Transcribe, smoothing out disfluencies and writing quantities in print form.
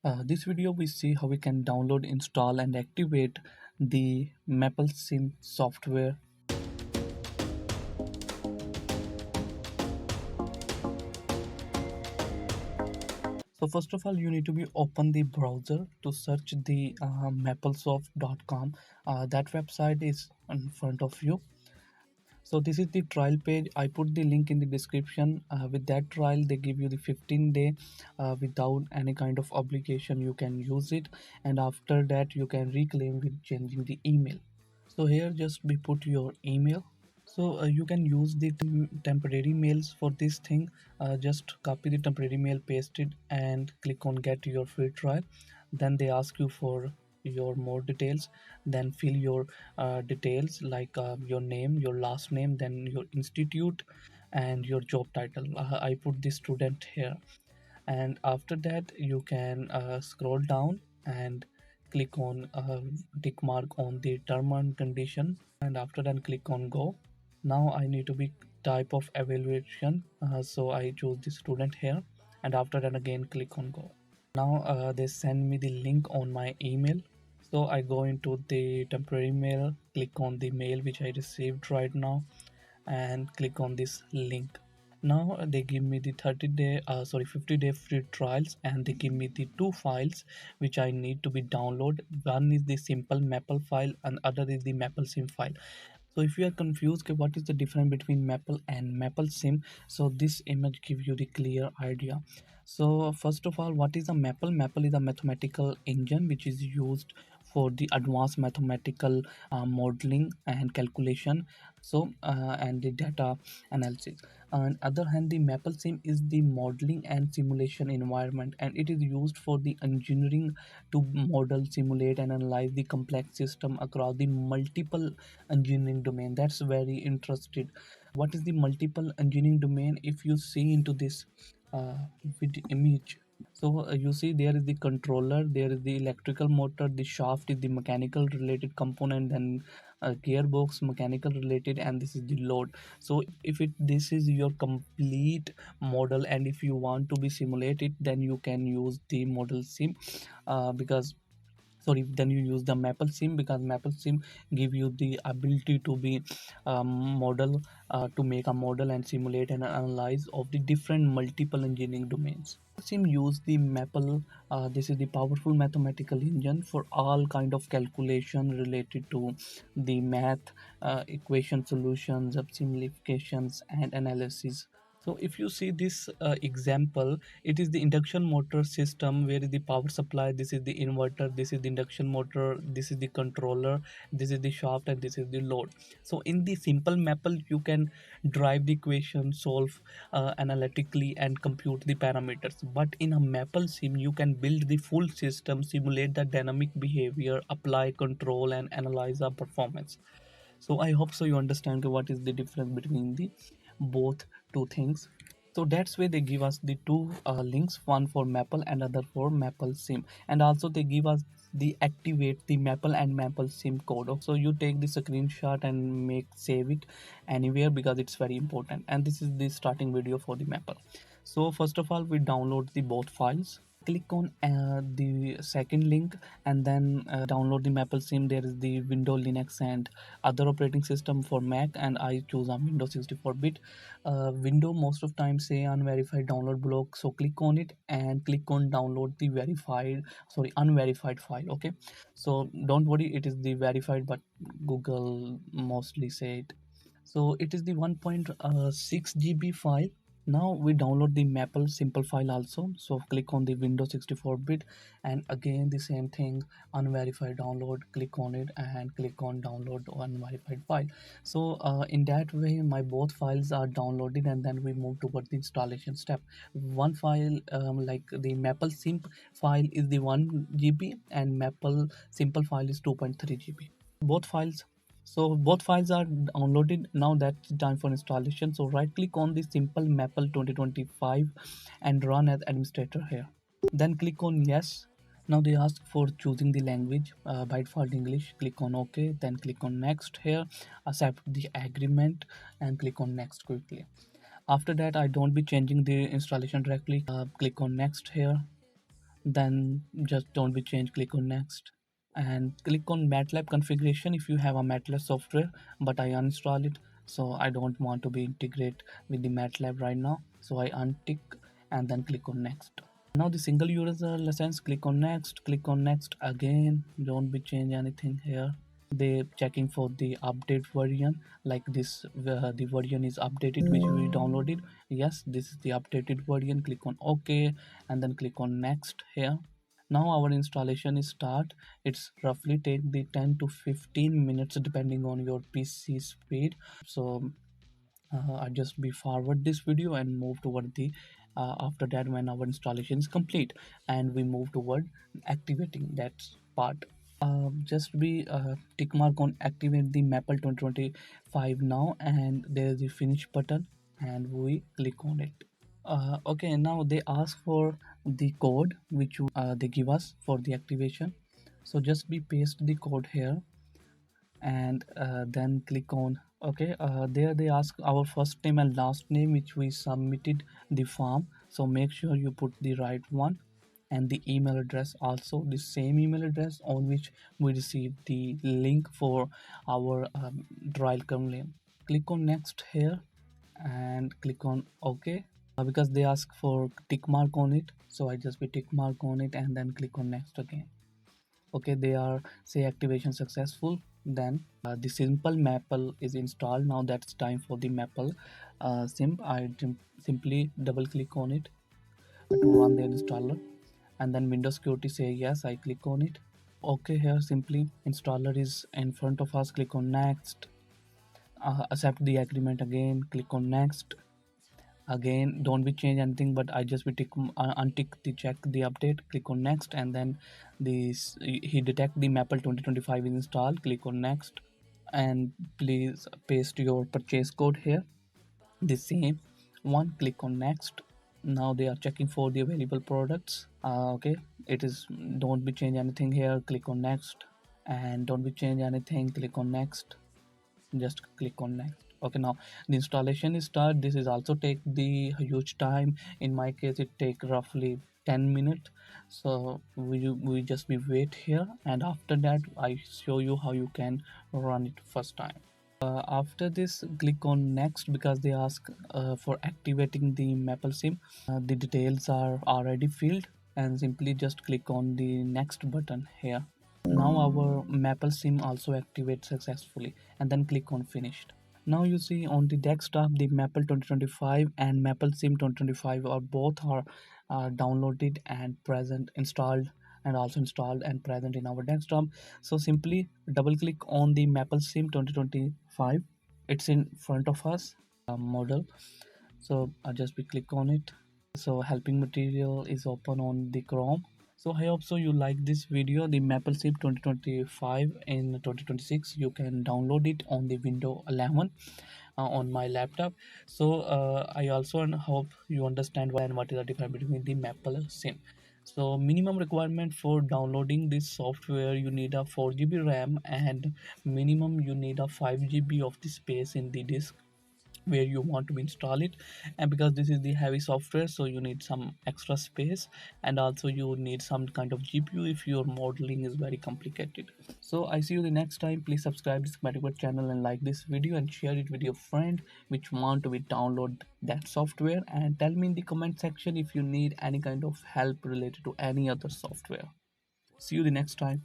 This video we see how we can download, install and activate the MapleSIM software. So first of all, you need to be open the browser to search the maplesoft.com. That website is in front of you. So this is the trial page. I put the link in the description. With that trial, they give you the 15-day without any kind of obligation. You can use it, and after that you can reclaim with changing the email. So here just be put your email. So you can use the temporary mails for this thing. Just copy the temporary mail, paste it, and click on get your free trial. Then they ask you for your more details. Then fill your details like your name, your last name, then your institute, and your job title. I put the student here, and after that you can scroll down and click on tick mark on the term and condition, and after that click on go. Now I need to be type of evaluation, so I choose the student here, and after that again click on go. Now they send me the link on my email, so I go into the temporary mail, click on the mail which I received right now, and click on this link. Now they give me the 50-day free trials, and they give me the two files which I need to be download. One is the simple maple file and other is the MapleSIM file. So if you are confused, okay, what is the difference between Maple and MapleSIM, so this image gives you the clear idea. So first of all, what is a Maple? Maple is a mathematical engine which is used for the advanced mathematical modeling and calculation, so and the data analysis. On other hand, the MapleSIM is the modeling and simulation environment, and it is used for the engineering to model, simulate and analyze the complex system across the multiple engineering domain. That's very interesting. What is the multiple engineering domain? If you see into this with image, so you see there is the controller, there is the electrical motor, the shaft is the mechanical related component, then gearbox mechanical related, and this is the load. So if it this is your complete model, and if you want to be simulated, then you can use the model sim, because sorry, then you use the MapleSIM, because MapleSIM give you the ability to be model, to make a model and simulate and analyze of the different multiple engineering domains. Sim use the Maple. This is the powerful mathematical engine for all kind of calculation related to the math, equation solutions, simplifications and analysis. So if you see this example, it is the induction motor system where is the power supply, this is the inverter, this is the induction motor, this is the controller, this is the shaft, and this is the load. So in the simple Maple, you can drive the equation, solve analytically and compute the parameters. But in a MapleSIM, you can build the full system, simulate the dynamic behavior, apply control and analyze the performance. So I hope so you understand what is the difference between the both two things. So that's why they give us the two links, one for Maple and other for MapleSIM, and also they give us the activate the Maple and MapleSIM code. So you take the screenshot and make save it anywhere because it's very important. And this is the starting video for the Maple. So first of all, we download the both files. Click on the second link, and then download the MapleSIM. There is the Windows, Linux and other operating system for Mac, and I choose a Windows 64-bit. Window most of time say unverified download block, so click on it and click on download the unverified file. Okay, so don't worry, it is the verified, but Google mostly say it. So it is the 1.6 GB file. Now we download the Maple simple file also. So click on the Windows 64-bit, and again the same thing, unverified download, click on it and click on download unverified file. So in that way my both files are downloaded, and then we move toward the installation step. One file, like the Maple simp file is the 1 GB and Maple simple file is 2.3 GB. Both files are downloaded. Now that's time for installation. So right click on the simple Maple 2025 and run as administrator here. Then click on yes. Now they ask for choosing the language, by default English. Click on OK, then click on next here, accept the agreement and click on next quickly. After that, I don't be changing the installation directly. Click on next here. then just don't be changed, click on next, and click on MATLAB configuration if you have a MATLAB software, but I uninstall it, so I don't want to be integrate with the MATLAB right now, so I untick and then click on next. Now the single user license, click on next again, don't be change anything here. They checking for the update version, like this the version is updated which we downloaded. Yes, this is the updated version, click on OK and then click on next here. Now our installation is start. It's roughly take the 10 to 15 minutes depending on your PC speed. So I just be forward this video and move toward the after that, when our installation is complete and we move toward activating that part. Just be tick mark on activate the Maple 2025 now, and there is the finish button and we click on it. Okay, now they ask for the code which they give us for the activation, so just be paste the code here and then click on okay. There they ask our first name and last name which we submitted the form, so make sure you put the right one, and the email address also the same email address on which we received the link for our trial kernel. Click on next here and click on OK. Because they ask for tick mark on it, so I just be tick mark on it and then click on next again. Okay, they are say activation successful. Then the simple maple is installed. Now that's time for the maple sim. Simply double click on it to run the installer, and then Windows security say yes, I click on it. Okay, here simply installer is in front of us, click on next. Accept the agreement again, click on next again. Don't be change anything, but I just will tick untick the check the update, click on next, and then this he detect the Maple 2025 is installed, click on next, and please paste your purchase code here, the same one, click on next. Now they are checking for the available products. Okay, it is, don't be change anything here, click on next, and don't be change anything, click on next, just click on next. Okay, now the installation is start. This is also take the huge time. In my case it take roughly 10 minutes, so we just be wait here, and after that I show you how you can run it first time. After this, click on next because they ask for activating the MapleSIM. The details are already filled, and simply just click on the next button here. Now our MapleSIM also activates successfully, and then click on finished. Now you see on the desktop the Maple 2025 and MapleSIM 2025 are both are downloaded and present, installed, and also installed and present in our desktop. So simply double click on the MapleSIM 2025. It's in front of us, model. So I'll just be click on it. So helping material is open on the Chrome. So I hope so you like this video. The MapleSIM 2025 in 2026, you can download it on the Windows 11 on my laptop. So I also hope you understand why and what is the difference between the MapleSIM. So minimum requirement for downloading this software, you need a 4 GB RAM, and minimum you need a 5 GB of the space in the disk where you want to install it. And because this is the heavy software, so you need some extra space, and also you need some kind of GPU if your modeling is very complicated. So I see you the next time. Please subscribe to SCHEMATIC channel and like this video and share it with your friend which want to be download that software, and tell me in the comment section if you need any kind of help related to any other software. See you the next time.